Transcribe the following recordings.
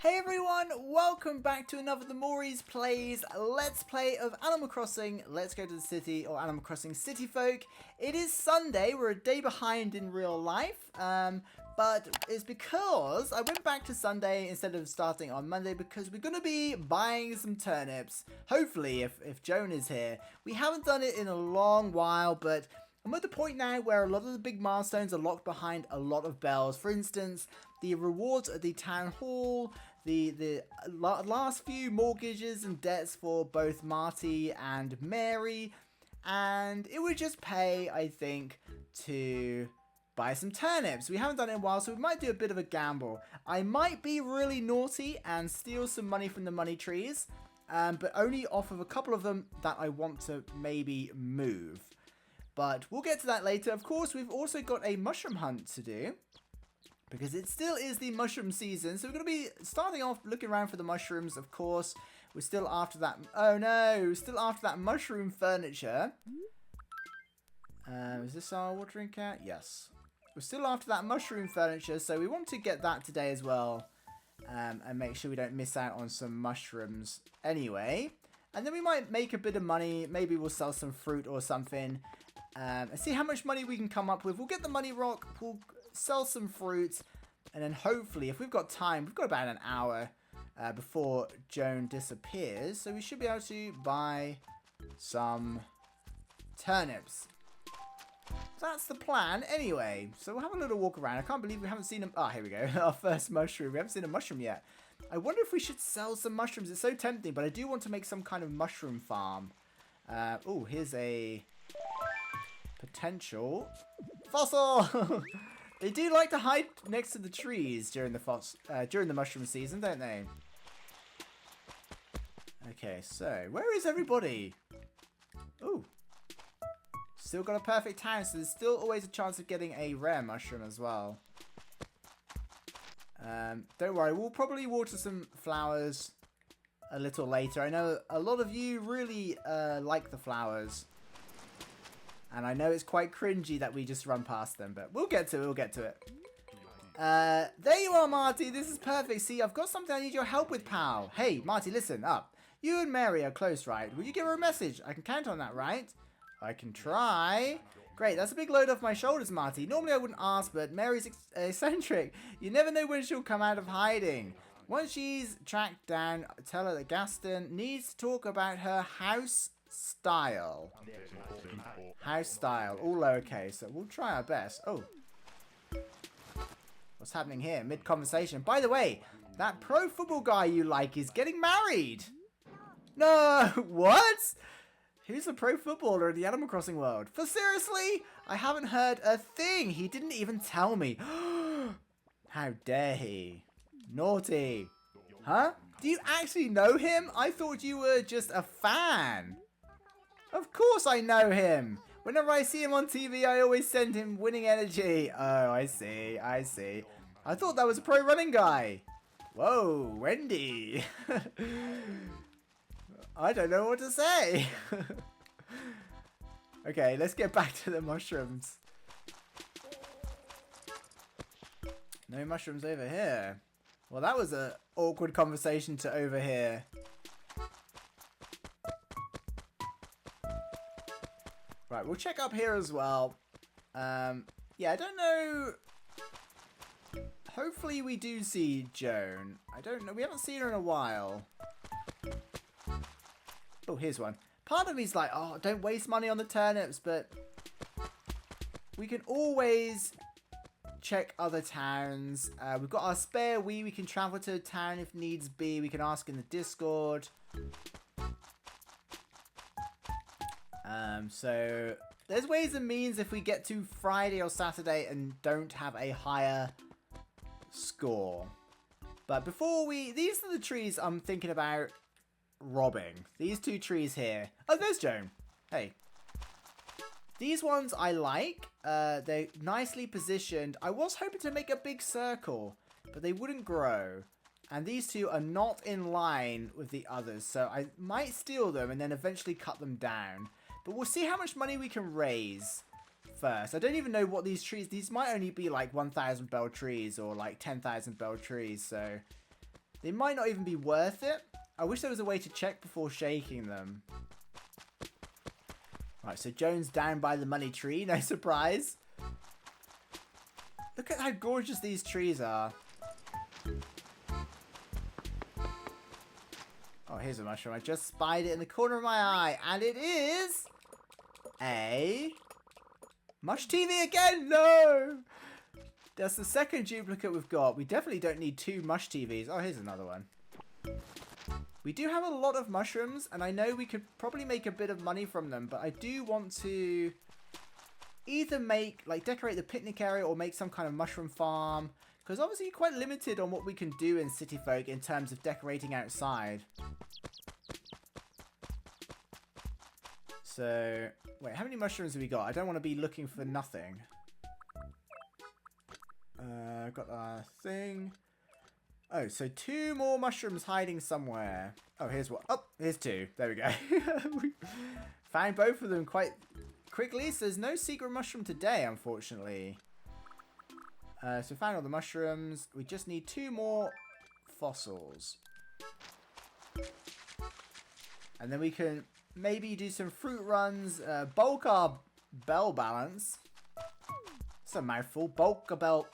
Hey everyone, welcome back to another The Mori's Plays Let's Play of Animal Crossing Let's Go to the City or Animal Crossing City Folk. It is Sunday, we're a day behind in real life, but it's because I went back to Sunday instead of starting on Monday because we're going to be buying some turnips, hopefully if Joan is here. We haven't done it in a long while, but I'm at the point now where a lot of the big milestones are locked behind a lot of bells. For instance, the rewards at the town hall, the last few mortgages and debts for both Marty and Mary, and it would just pay, I think, to buy some turnips. We haven't done it in a while, so we might do a bit of a gamble. I might be really naughty and steal some money from the money trees, but only off of a couple of them that I want to maybe move. But we'll get to that later. Of course, we've also got a mushroom hunt to do, because it still is the mushroom season. So we're going to be starting off looking around for the mushrooms, of course. We're still after that. Oh no, we're still after that mushroom furniture. Is this our watering can? Yes. We're still after that mushroom furniture, so we want to get that today as well. And make sure we don't miss out on some mushrooms anyway. And then we might make a bit of money. Maybe we'll sell some fruit or something. And see how much money we can come up with. We'll get the money rock. We'll sell some fruit. And then hopefully, if we've got time, we've got about an hour before Joan disappears. So we should be able to buy some turnips. That's the plan anyway. So we'll have a little walk around. I can't believe we haven't seen them. Ah, here we go. Our first mushroom. We haven't seen a mushroom yet. I wonder if we should sell some mushrooms. It's so tempting, but I do want to make some kind of mushroom farm. Oh, here's a potential fossil. They do like to hide next to the trees during the mushroom season, don't they? Okay, so where is everybody? Oh, still got a perfect time, so there's still always a chance of getting a rare mushroom as well. Don't worry, we'll probably water some flowers a little later. I know a lot of you really like the flowers. And I know it's quite cringy that we just run past them, but we'll get to it, we'll get to it. There you are, Marty, this is perfect. See, I've got something I need your help with, pal. Hey, Marty, listen up. You and Mary are close, right? Will you give her a message? I can count on that, right? I can try. Great, that's a big load off my shoulders, Marty. Normally I wouldn't ask, but Mary's eccentric. You never know when she'll come out of hiding. Once she's tracked down, tell her that Gaston needs to talk about her house style. House style, all lowercase, so we'll try our best. Oh. What's happening here? Mid-conversation. By the way, that pro football guy you like is getting married. No, what? Who's a pro footballer in the Animal Crossing world? For seriously? I haven't heard a thing. He didn't even tell me. How dare he? Naughty. Huh? Do you actually know him? I thought you were just a fan. Of course I know him. Whenever I see him on TV, I always send him winning energy. Oh, I see. I see. I thought that was a pro running guy. Whoa, Wendy. I don't know what to say. Okay, let's get back to the mushrooms. No mushrooms over here. Well, that was an awkward conversation to overhear. Right, we'll check up here as well. Yeah, I don't know. Hopefully we do see Joan. I don't know. We haven't seen her in a while. Oh, here's one. Part of me's like, oh, don't waste money on the turnips, but we can always check other towns. We've got our spare Wii. We can travel to a town if needs be. We can ask in the Discord. So there's ways and means if we get to Friday or Saturday and don't have a higher score. But before these are the trees I'm thinking about robbing. These two trees here. Oh, there's Joan. Hey. These ones I like. They're nicely positioned. I was hoping to make a big circle, but they wouldn't grow. And these two are not in line with the others, so I might steal them and then eventually cut them down. But we'll see how much money we can raise first. I don't even know what these trees... These might only be like 1,000 bell trees or like 10,000 bell trees, so They might not even be worth it. I wish there was a way to check before shaking them. Right, so Joan's down by the money tree. No surprise. Look at how gorgeous these trees are. Oh, here's a mushroom. I just spied it in the corner of my eye. And it is a mush TV again. No! That's the second duplicate we've got. We definitely don't need 2 mush TVs. Oh, here's another one. We do have a lot of mushrooms, and I know we could probably make a bit of money from them, but I do want to either make, like, decorate the picnic area or make some kind of mushroom farm, because obviously you're quite limited on what we can do in City Folk in terms of decorating outside. So, wait, how many mushrooms have we got? I don't want to be looking for nothing. I've got our thing. Oh, so 2 more mushrooms hiding somewhere. Oh, here's what. Oh, here's 2. There we go. We found both of them quite quickly. So there's no secret mushroom today, unfortunately. So we found all the mushrooms. We just need 2 more fossils. And then we can maybe do some fruit runs. Bulk our bell balance. It's a mouthful. Bulk the bell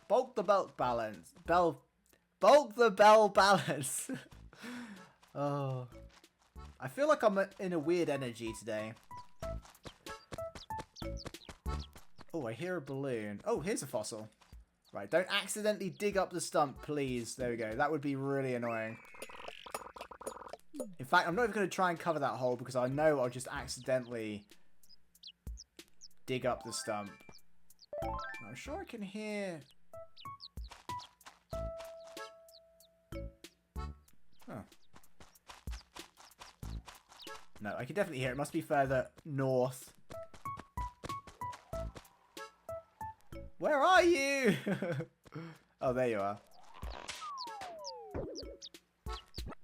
balance. Bulk the bell balance. Oh. I feel like I'm in a weird energy today. Oh, I hear a balloon. Oh, here's a fossil. Right, don't accidentally dig up the stump, please. There we go. That would be really annoying. In fact, I'm not even going to try and cover that hole because I know I'll just accidentally dig up the stump. I'm sure I can hear... Huh. No, I can definitely hear it. It must be further north. Where are you? Oh, there you are.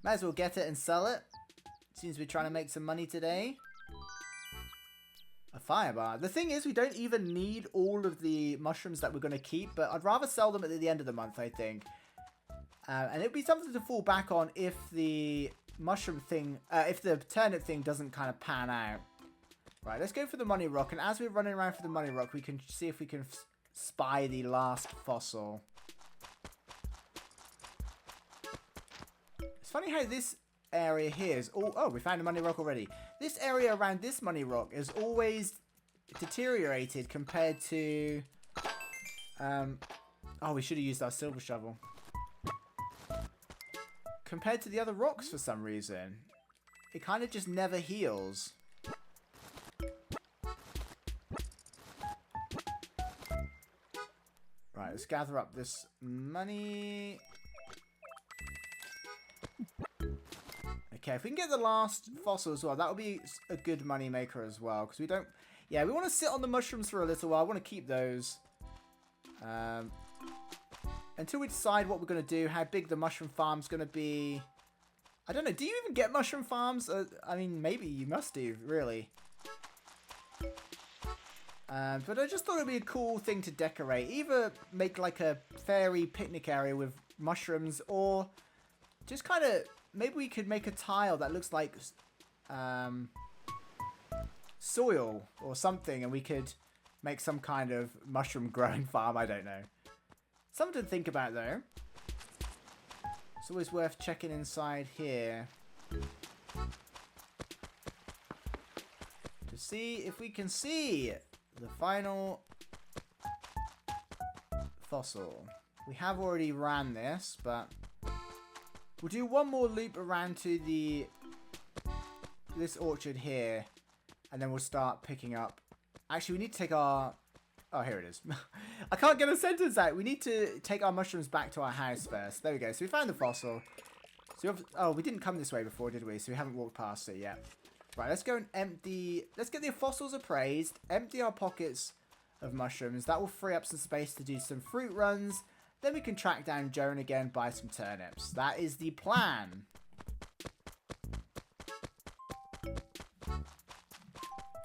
Might as well get it and sell it. Seems we're trying to make some money today. A fire bar. The thing is, we don't even need all of the mushrooms that we're going to keep, but I'd rather sell them at the end of the month, I think. And it'd be something to fall back on if the mushroom thing, if the turnip thing doesn't kind of pan out. Right, let's go for the money rock. And as we're running around for the money rock, we can see if we can spy the last fossil. It's funny how this area here is all... Oh, we found a money rock already. This area around this money rock is always deteriorated compared to... Oh, we should have used our silver shovel. Compared to the other rocks for some reason. It kind of just never heals. Right, let's gather up this money. Okay, if we can get the last fossil as well, that would be a good money maker as well. Because we don't... Yeah, we want to sit on the mushrooms for a little while. I want to keep those. Until we decide what we're going to do, how big the mushroom farm's going to be. I don't know, do you even get mushroom farms? I mean, maybe you must do, really. But I just thought it would be a cool thing to decorate. Either make like a fairy picnic area with mushrooms, or just kind of... Maybe we could make a tile that looks like soil or something, and we could make some kind of mushroom growing farm. I don't know. Something to think about, though. It's always worth checking inside here to see if we can see the final fossil. We have already ran this, but we'll do one more loop around to this orchard here, and then we'll start picking up. Actually, we need to take our... Oh, here it is. I can't get a sentence out. We need to take our mushrooms back to our house first. There we go. So we found the fossil. So we didn't come this way before, did we? So we haven't walked past it yet. Right, let's go and empty... Let's get the fossils appraised. Empty our pockets of mushrooms. That will free up some space to do some fruit runs. Then we can track down Joan again, buy some turnips. That is the plan.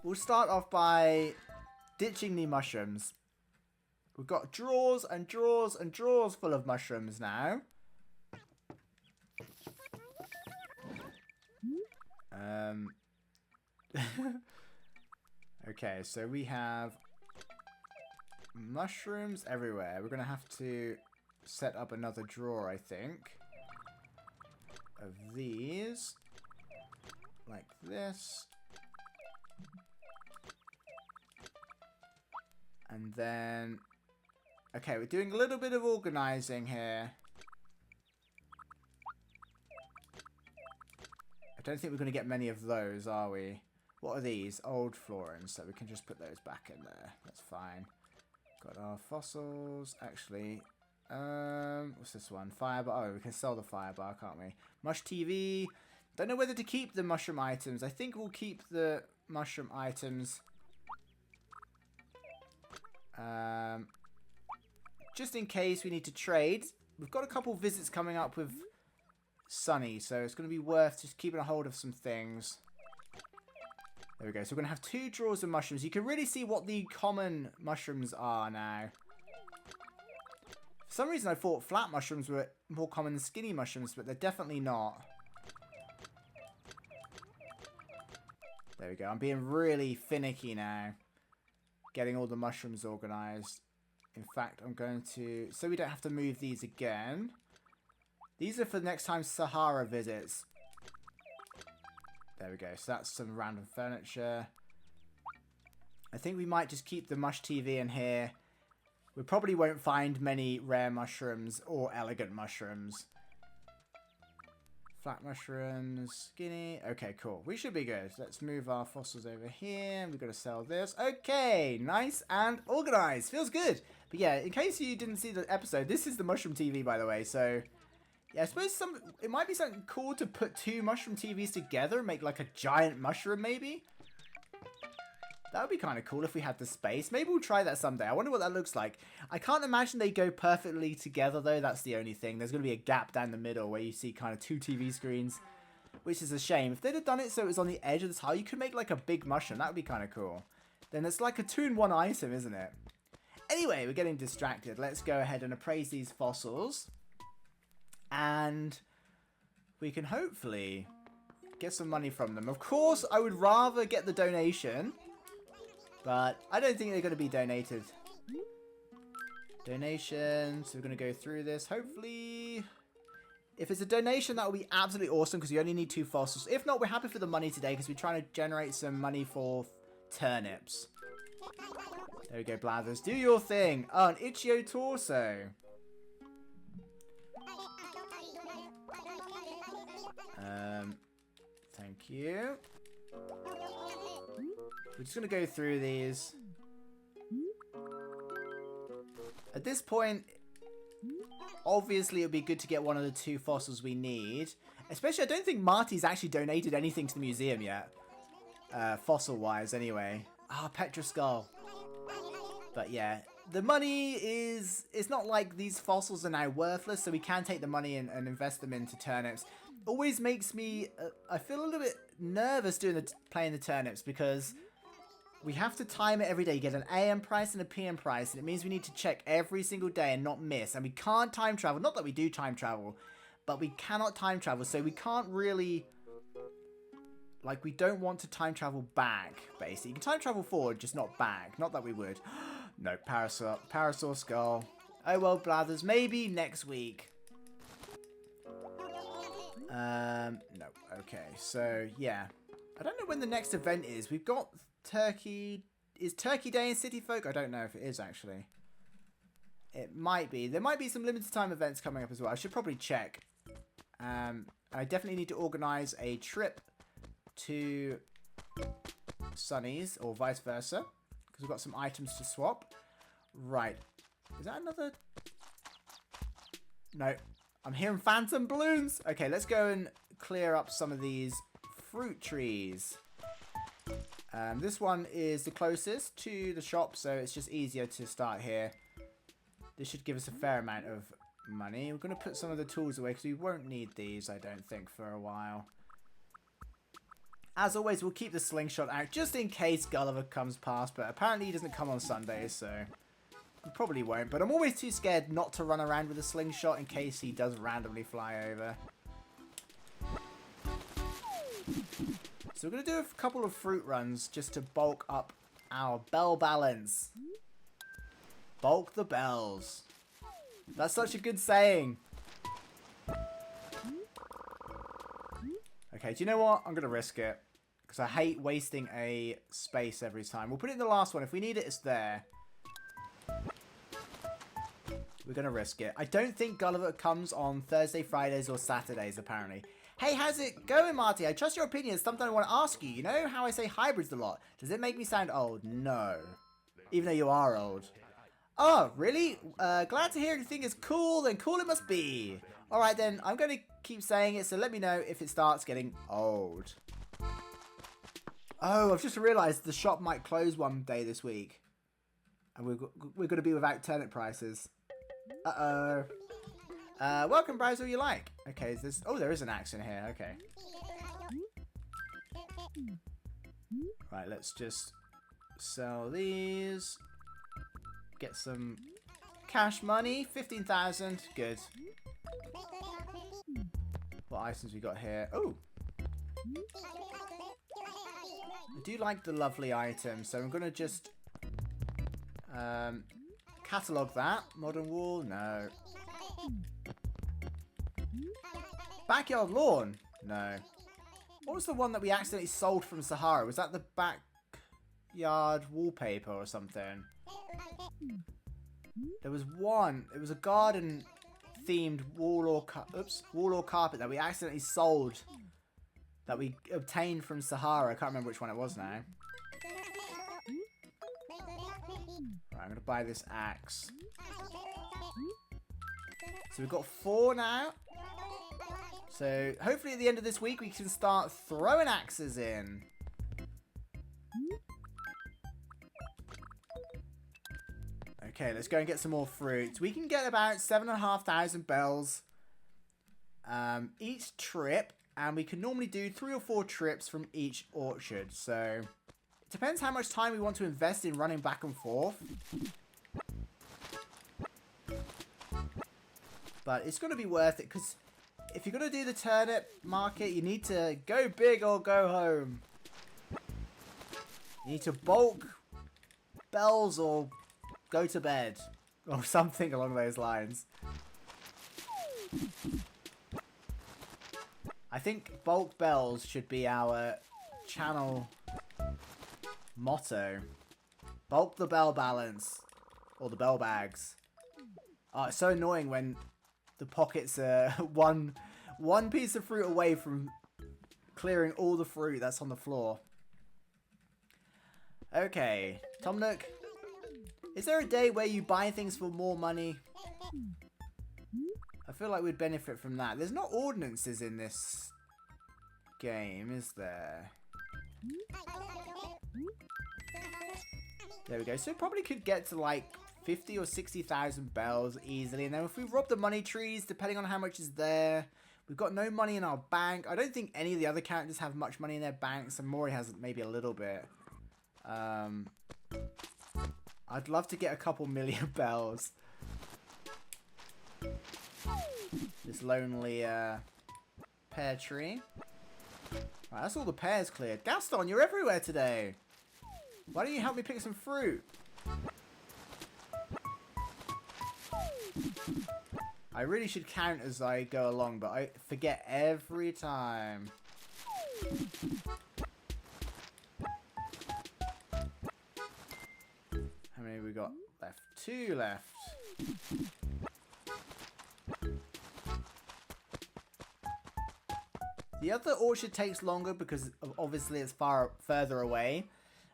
We'll start off by ditching the mushrooms. We've got drawers and drawers and drawers full of mushrooms now. Okay, so we have mushrooms everywhere. We're going to have to set up another drawer, I think, of these. Like this. And then... Okay, we're doing a little bit of organizing here. I don't think we're going to get many of those, are we? What are these? Old florins, so we can just put those back in there. That's fine. Got our fossils. Actually, what's this one? Firebar. Oh, we can sell the firebar, can't we? Mush TV. Don't know whether to keep the mushroom items. I think we'll keep the mushroom items. Just in case we need to trade. We've got a couple visits coming up with Sunny, so it's going to be worth just keeping a hold of some things. There we go. So we're going to have 2 drawers of mushrooms. You can really see what the common mushrooms are now. For some reason I thought flat mushrooms were more common than skinny mushrooms, but they're definitely not. There we go. I'm being really finicky now. Getting all the mushrooms organized. In fact, I'm going to... So we don't have to move these again. These are for next time Sahara visits. There we go. So that's some random furniture. I think we might just keep the mush TV in here. We probably won't find many rare mushrooms or elegant mushrooms. Flat mushrooms, skinny. Okay, cool. We should be good. Let's move our fossils over here. We've got to sell this. Okay, nice and organized. Feels good. But yeah, in case you didn't see the episode, this is the mushroom TV, by the way. So yeah, I suppose it might be something cool to put 2 mushroom TVs together and make like a giant mushroom, maybe. That would be kind of cool if we had the space. Maybe we'll try that someday. I wonder what that looks like. I can't imagine they go perfectly together, though. That's the only thing. There's going to be a gap down the middle where you see kind of 2 TV screens, which is a shame. If they'd have done it so it was on the edge of the tile, you could make like a big mushroom. That would be kind of cool. Then it's like a 2-in-1 item, isn't it? Anyway, we're getting distracted. Let's go ahead and appraise these fossils. And we can hopefully get some money from them. Of course, I would rather get the donation, but I don't think they're going to be donated. Donations. So we're going to go through this. Hopefully, if it's a donation, that would be absolutely awesome because you only need 2 fossils. If not, we're happy for the money today because we're trying to generate some money for turnips. There we go, Blathers. Do your thing. Oh, an Itch.io torso. Thank you. We're just going to go through these. At this point, obviously it would be good to get one of the 2 fossils we need. Especially, I don't think Marty's actually donated anything to the museum yet. Fossil-wise, anyway. Ah, Petra Skull. But yeah, the money is... It's not like these fossils are now worthless, so we can take the money and invest them into turnips. Always makes me... I feel a little bit nervous playing the turnips because we have to time it every day. You get an AM price and a PM price, and it means we need to check every single day and not miss. And we can't time travel. Not that we do time travel, but we cannot time travel, so we can't really... Like, we don't want to time travel back, basically. You can time travel forward, just not back. Not that we would. No, Parasaur Skull. Oh, well, Blathers. Maybe next week. No. Okay, so, yeah. I don't know when the next event is. We've got Turkey... Is Turkey Day in City Folk? I don't know if it is, actually. It might be. There might be some limited time events coming up as well. I should probably check. I definitely need to organise a trip to Sunny's, or vice versa, because we've got some items to swap. Right. Is that another... No. I'm hearing phantom balloons. Okay, let's go and clear up some of these fruit trees. This one is the closest to the shop, so it's just easier to start here. This should give us a fair amount of money. We're going to put some of the tools away because we won't need these, I don't think, for a while. As always, we'll keep the slingshot out just in case Gulliver comes past, but apparently he doesn't come on Sundays, so we probably won't. But I'm always too scared not to run around with a slingshot in case he does randomly fly over. So we're going to do a couple of fruit runs just to bulk up our bell balance. Bulk the bells. That's such a good saying. Okay, do you know what? I'm going to risk it. Because I hate wasting a space every time. We'll put it in the last one. If we need it, it's there. We're going to risk it. I don't think Gulliver comes on Thursday, Fridays, or Saturdays, apparently. Hey, how's it going, Marty? I trust your opinion. It's something I want to ask you. You know how I say hybrids a lot? Does it make me sound old? No. Even though you are old. Oh, really? Glad to hear you think it's cool. Then cool it must be. Alright then, I'm going to keep saying it, so let me know if it starts getting old. Oh, I've just realised the shop might close one day this week. And we're going to be without turnip prices. Uh-oh. Welcome, browse all you like. Okay, is this... Oh, there is an axe in here. Okay. Right, let's just sell these. Get some cash money. 15,000. Good. What items we got here? Oh! I do like the lovely items, so I'm going to just catalogue that. Modern wall? No. Backyard lawn? No. What was the one that we accidentally sold from Sahara? Was that the backyard wallpaper or something? There was one. It was a garden themed wall or carpet that we accidentally sold, that we obtained from Sahara. I can't remember which one it was now. Right, I'm gonna buy this axe. So we've got 4 now. So hopefully at the end of this week we can start throwing axes in. Okay, let's go and get some more fruit. We can get about 7,500 bells each trip, and we can normally do 3 or 4 trips from each orchard. So it depends how much time we want to invest in running back and forth. But it's going to be worth it, because if you're going to do the turnip market, you need to go big or go home. You need to bulk bells or go to bed, or something along those lines. I think bulk bells should be our channel motto. Bulk the bell balance, or the bell bags. Oh, it's so annoying when the pockets are one piece of fruit away from clearing all the fruit that's on the floor. Okay, Tom Nook. Is there a day where you buy things for more money? I feel like we'd benefit from that. There's not ordinances in this game, is there? There we go. So we probably could get to like 50 or 60,000 bells easily. And then if we rob the money trees, depending on how much is there, we've got no money in our bank. I don't think any of the other characters have much money in their banks, and Mori has maybe a little bit. I'd love to get a couple million bells. This lonely pear tree. Right, that's all the pears cleared. Gaston, you're everywhere today. Why don't you help me pick some fruit? I really should count as I go along, but I forget every time. How many we got left? 2 left. The other orchard takes longer because obviously it's further away.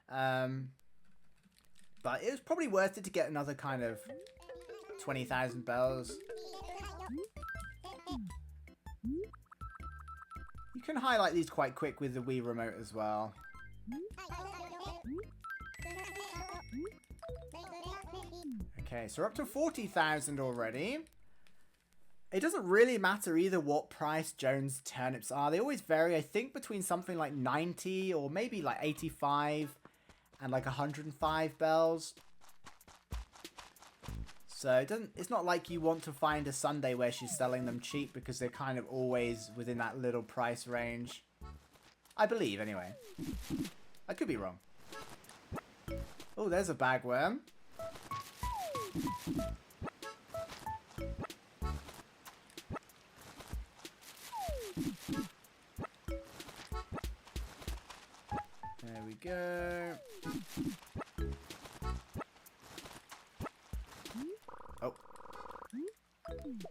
But it was probably worth it to get another kind of 20,000 bells. You can highlight these quite quick with the Wii remote as well. Okay, so we're up to 40,000 already. It doesn't really matter either what price Jones turnips are. They always vary, I think, between something like 90 or maybe like 85 and like 105 bells. So it's not like you want to find a Sunday where she's selling them cheap, because they're kind of always within that little price range. I believe, anyway. I could be wrong. Oh, there's a bagworm. There we go. Oh.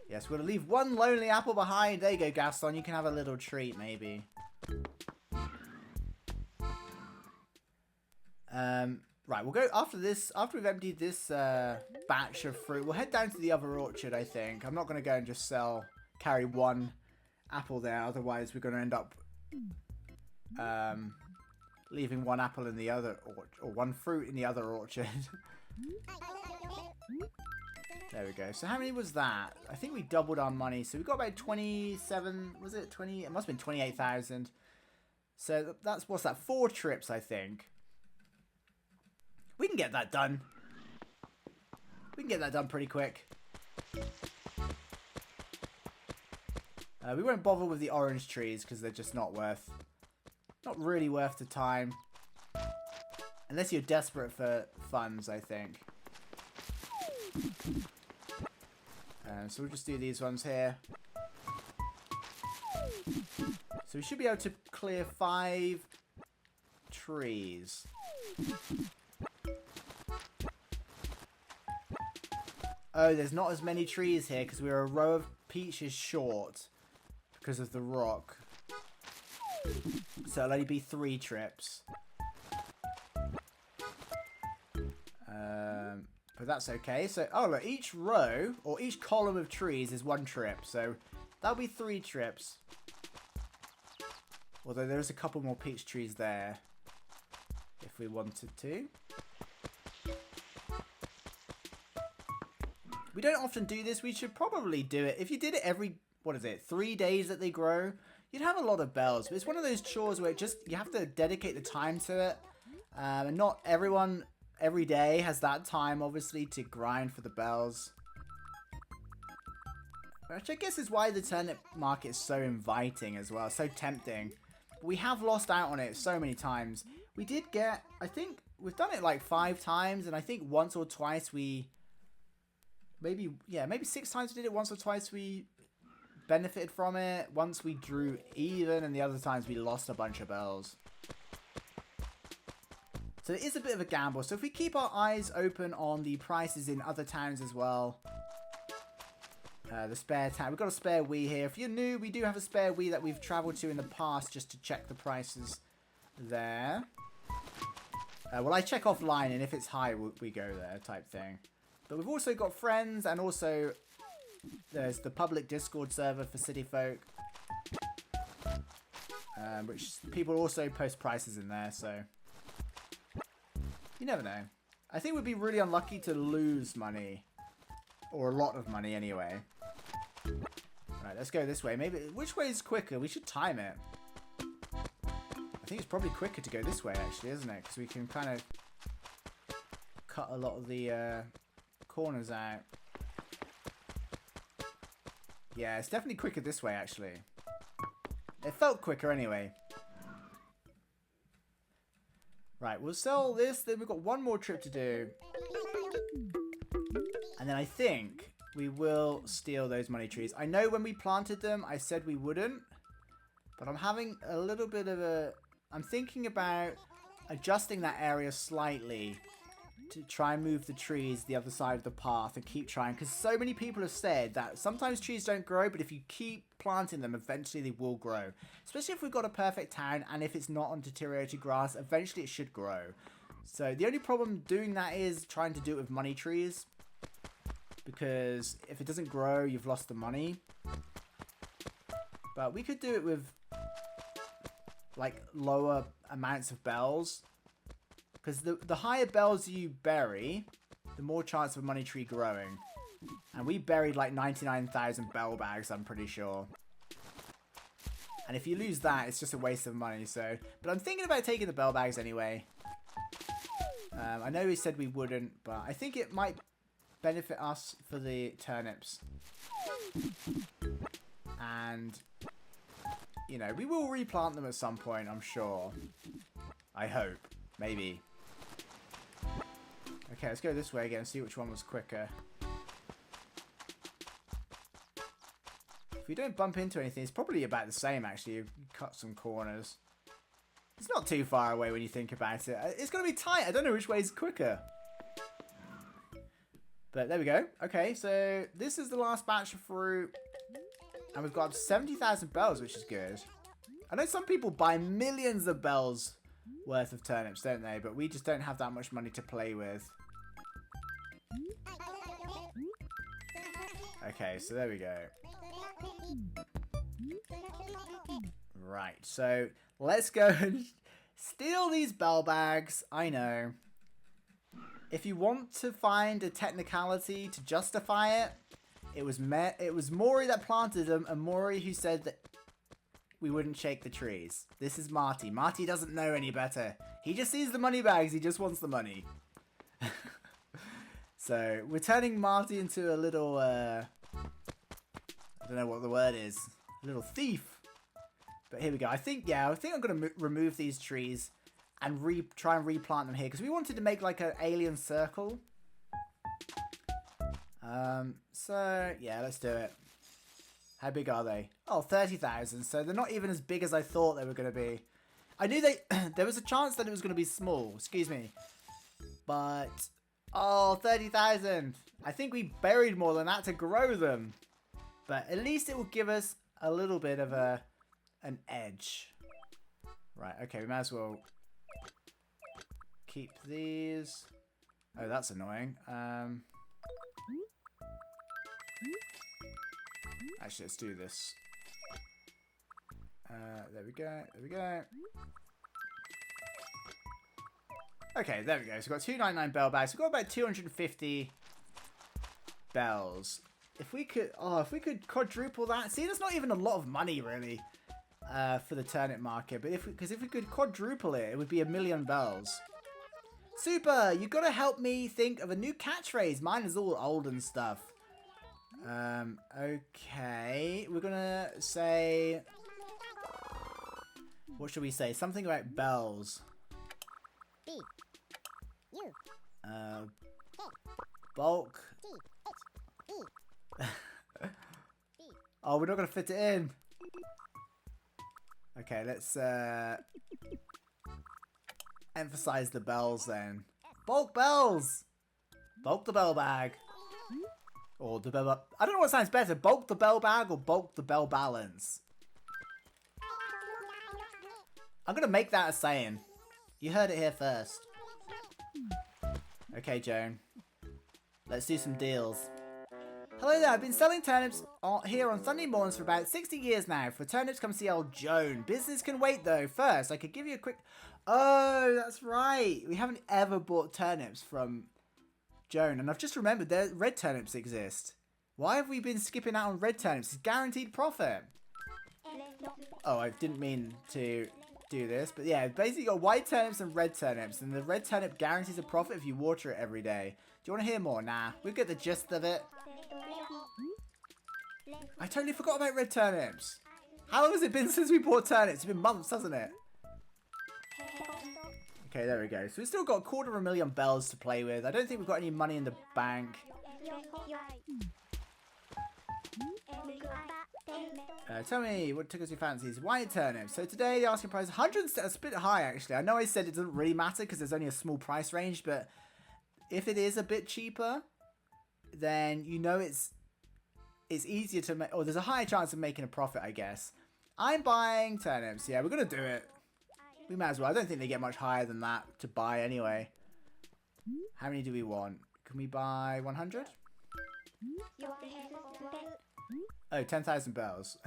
Yes, we're going to leave one lonely apple behind. There you go, Gaston. You can have a little treat, maybe. Right, we'll go after this. After we've emptied this batch of fruit, we'll head down to the other orchard, I think. I'm not going to go and just carry one apple there. Otherwise, we're going to end up leaving one apple in the other or one fruit in the other orchard. There we go. So how many was that? I think we doubled our money. So we got about 27, was it 20? It must have been 28,000. So that's, what's that? 4 trips, I think. We can get that done. We can get that done pretty quick. We won't bother with the orange trees because they're just not really worth the time. Unless you're desperate for funds, I think. So we'll just do these ones here. So we should be able to clear 5 trees. Oh, there's not as many trees here because we're a row of peaches short because of the rock. So it'll only be 3 trips. But that's okay. So, oh look, each row or each column of trees is 1 trip. So that'll be 3 trips. Although there's a couple more peach trees there if we wanted to. We don't often do this. We should probably do it. If you did it every, 3 days that they grow, you'd have a lot of bells. But it's one of those chores where you have to dedicate the time to it. And not everyone every day has that time, obviously, to grind for the bells. Which I guess is why the turnip market is so inviting as well, so tempting. But we have lost out on it so many times. We did get, I think, we've done it like 5 times, and I think once or twice we... Maybe 6 times we did it. Once or twice we benefited from it. Once we drew even, and the other times we lost a bunch of bells. So it is a bit of a gamble. So if we keep our eyes open on the prices in other towns as well. The spare town. We've got a spare Wii here. If you're new, we do have a spare Wii that we've traveled to in the past just to check the prices there. Well, I check offline, and if it's high, we go there type thing. But we've also got friends, and also there's the public Discord server for City Folk, which people also post prices in there, so you never know. I think we'd be really unlucky to lose money, or a lot of money anyway. Right, let's go this way. Maybe, which way is quicker? We should time it. I think it's probably quicker to go this way, actually, isn't it? Because we can kind of cut a lot of the corners out. Yeah, it's definitely quicker this way, actually. It felt quicker anyway. Right, we'll sell this, then we've got one more trip to do. And then I think we will steal those money trees. I know when we planted them, I said we wouldn't. But I'm having a little bit of a... I'm thinking about adjusting that area slightly to try and move the trees the other side of the path and keep trying, because so many people have said that sometimes trees don't grow, but if you keep planting them, eventually they will grow. Especially if we've got a perfect town, and if it's not on deteriorated grass, eventually it should grow. So the only problem doing that is trying to do it with money trees, because if it doesn't grow, you've lost the money. But we could do it with like lower amounts of bells. Because the higher bells you bury, the more chance of a money tree growing. And we buried like 99,000 bell bags, I'm pretty sure. And if you lose that, it's just a waste of money. So, but I'm thinking about taking the bell bags anyway. I know we said we wouldn't, but I think it might benefit us for the turnips. And you know, we will replant them at some point, I'm sure. I hope. Maybe. Okay, let's go this way again and see which one was quicker. If we don't bump into anything, it's probably about the same, actually. You cut some corners. It's not too far away when you think about it. It's going to be tight. I don't know which way is quicker. But there we go. Okay, so this is the last batch of fruit. And we've got up to 70,000 bells, which is good. I know some people buy millions of bells worth of turnips, don't they? But we just don't have that much money to play with. Okay, so there we go. Right, so let's go and steal these bell bags. I know. If you want to find a technicality to justify it, it was Mori that planted them, and Mori who said that we wouldn't shake the trees. This is Marty. Marty doesn't know any better. He just sees the money bags. He just wants the money. So we're turning Marty into a little, I don't know what the word is, a little thief. But here we go. I think I'm going to remove these trees and try and replant them here, because we wanted to make like an alien circle. So yeah, let's do it. How big are they? Oh, 30,000. So they're not even as big as I thought they were going to be. I knew there was a chance that it was going to be small. Excuse me. But, oh, 30,000. I think we buried more than that to grow them. But at least it will give us a little bit of an edge. Right, okay, we might as well keep these. Oh, that's annoying. Actually, let's do this. There we go. There we go. Okay, there we go. So we've got 299 bell bags. We've got about 250 bells. If we could quadruple that. See, that's not even a lot of money, really, for the turnip market. But if we could quadruple it, it would be 1 million bells. Super! You got to help me think of a new catchphrase. Mine is all old and stuff. Okay, we're gonna say, what should we say? Something about bells. Bulk. Oh, we're not gonna fit it in. Okay, let's emphasize the bells then. Bulk bells. Bulk the bell bag. Or the bell... I don't know what sounds better. Bulk the bell bag or bulk the bell balance. I'm going to make that a saying. You heard it here first. Okay, Joan. Let's do some deals. Hello there. I've been selling turnips here on Sunday mornings for about 60 years now. For turnips, come see old Joan. Business can wait, though. First, I could give you a quick... Oh, that's right. We haven't ever bought turnips from Joan, and I've just remembered that red turnips exist. Why have we been skipping out on red turnips? It's guaranteed profit. Oh, I didn't mean to do this, but yeah, basically you got white turnips and red turnips, and the red turnip guarantees a profit if you water it every day. Do you want to hear more? Nah, we've got the gist of it. I totally forgot about red turnips. How long has it been since we bought turnips? It's been months, hasn't it? Okay, there we go. So we've still got 250,000 bells to play with. I don't think we've got any money in the bank. Tell me what tickles your fancies. White turnips. So today the asking price is 100. That's a bit high actually. I know I said it doesn't really matter because there's only a small price range, but if it is a bit cheaper, then you know it's easier to make, or there's a higher chance of making a profit, I guess. I'm buying turnips. Yeah, we're gonna do it. We might as well. I don't think they get much higher than that to buy anyway. How many do we want? Can we buy 100? Oh, 10,000 bells.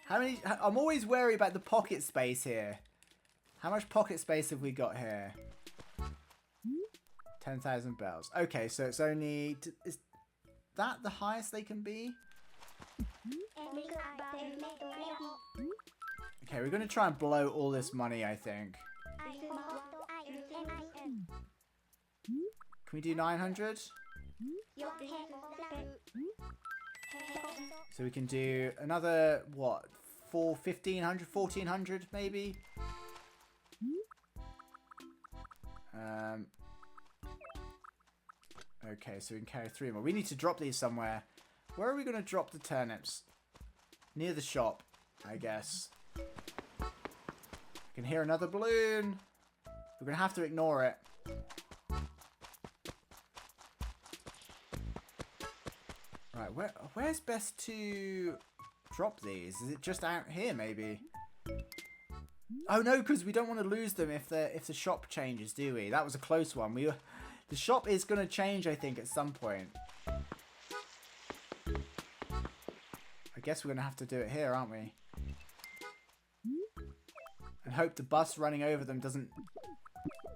How many? I'm always wary about the pocket space here. How much pocket space have we got here? 10,000 bells. Okay, so it's only... Is that the highest they can be? Okay, we're going to try and blow all this money, I think. Can we do 900? So we can do another, what, 1500, 1400 maybe. Okay, so we can carry 3 more. We need to drop these somewhere. Where are we going to drop the turnips? Near the shop, I guess. I can hear another balloon. We're going to have to ignore it. Right, where's best to drop these? Is it just out here, maybe? Oh no, because we don't want to lose them if the shop changes, do we? That was a close one. The shop is going to change, I think, at some point. I guess we're going to have to do it here, aren't we? And hope the bus running over them doesn't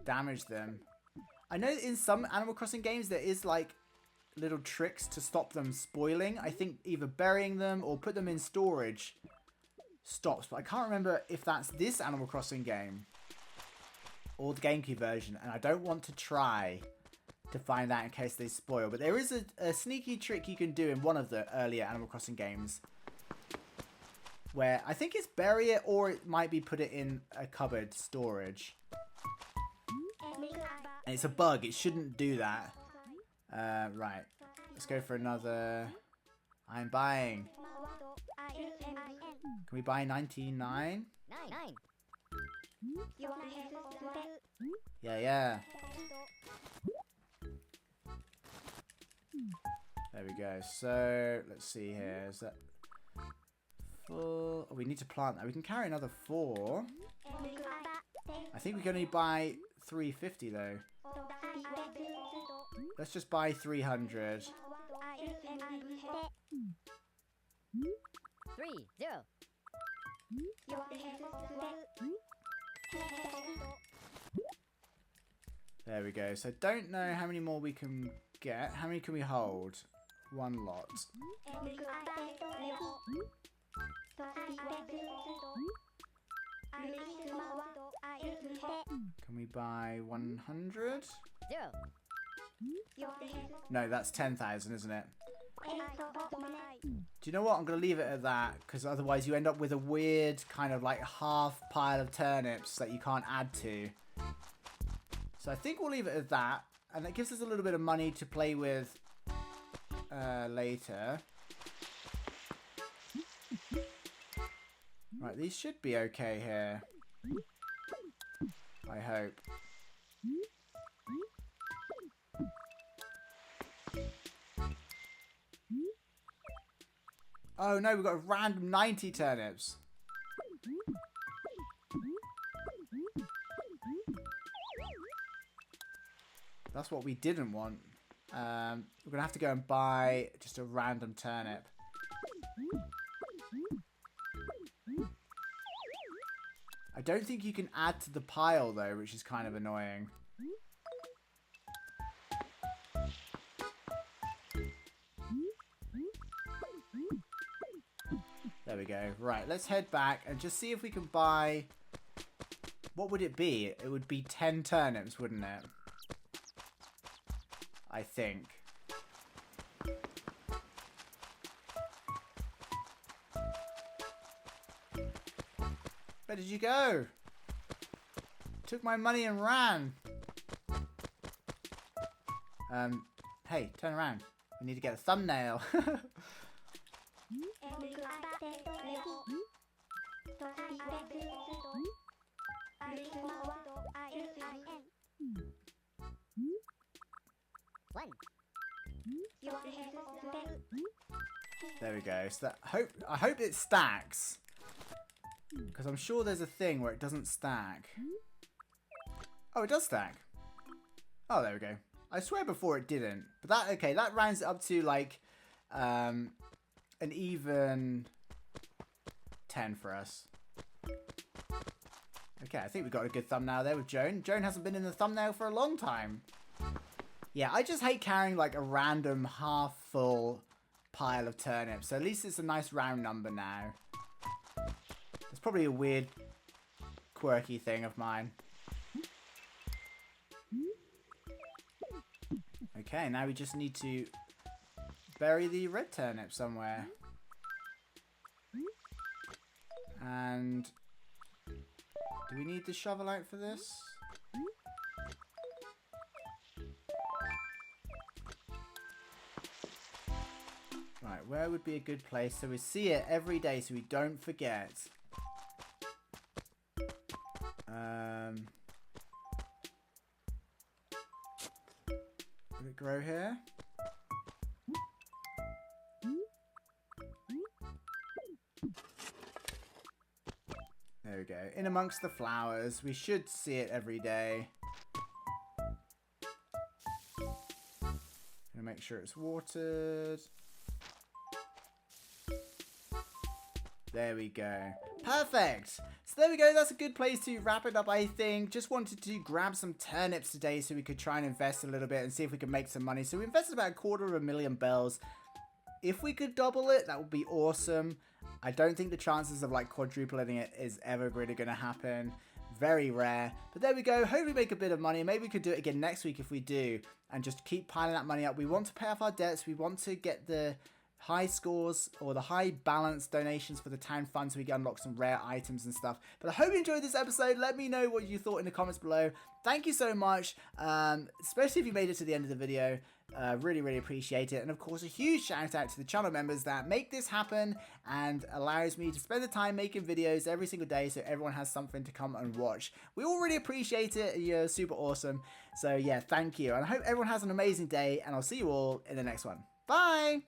damage them. I know in some Animal Crossing games there is like little tricks to stop them spoiling. I think either burying them or put them in storage stops. But I can't remember if that's this Animal Crossing game or the GameCube version. And I don't want to try to find out in case they spoil. But there is a sneaky trick you can do in one of the earlier Animal Crossing games, where I think it's bury it or it might be put it in a cupboard storage. And it's a bug. It shouldn't do that. Right. Let's go for another. I'm buying. Can we buy 99? Yeah. There we go. So, let's see here. Is that full? Oh, we need to plant that. We can carry another 4. I think we can only buy 350 though. Let's just buy 300. 30. There we go. So don't know how many more we can get. How many can we hold? 1 lot. Can we buy 100? 0. No, that's 10,000, isn't it? Do you know what? I'm going to leave it at that, because otherwise you end up with a weird kind of like half pile of turnips that you can't add to. So I think we'll leave it at that, and that gives us a little bit of money to play with later. Right, these should be okay here. I hope. Oh no, we've got a random 90 turnips. That's what we didn't want. We're going to have to go and buy just a random turnip. I don't think you can add to the pile though, which is kind of annoying. There we go. Right, let's head back and just see if we can buy... What would it be? It would be 10 turnips, wouldn't it? I think. Where did you go? Took my money and ran. Hey, turn around. We need to get a thumbnail. There we go. So that, I hope it stacks. Because I'm sure there's a thing where it doesn't stack. Oh, it does stack. Oh, there we go. I swear before it didn't. But that, okay, that rounds it up to like an even 10 for us. Okay, I think we got a good thumbnail there with Joan. Joan hasn't been in the thumbnail for a long time. Yeah, I just hate carrying like a random half full pile of turnips. So at least it's a nice round number now. It's probably a weird, quirky thing of mine. Okay, now we just need to bury the red turnip somewhere. And do we need the shovel out for this? Right, where would be a good place so we see it every day so we don't forget? Would it grow here? There we go. In amongst the flowers. We should see it every day. Gonna make sure it's watered. There we go. Perfect. So there we go. That's a good place to wrap it up, I think. Just wanted to grab some turnips today so we could try and invest a little bit and see if we could make some money. So we invested about 250,000 bells. If we could double it, that would be awesome. I don't think the chances of like quadrupling it is ever really going to happen. Very rare. But there we go. Hopefully make a bit of money. Maybe we could do it again next week if we do. And just keep piling that money up. We want to pay off our debts. We want to get the high scores or the high balance donations for the town fund so we can unlock some rare items and stuff. But I hope you enjoyed this episode. Let me know what you thought in the comments below. Thank you so much, especially if you made it to the end of the video. Really, really appreciate it. And of course, a huge shout out to the channel members that make this happen and allows me to spend the time making videos every single day so everyone has something to come and watch. We all really appreciate it. You're super awesome. So yeah, thank you. And I hope everyone has an amazing day and I'll see you all in the next one. Bye!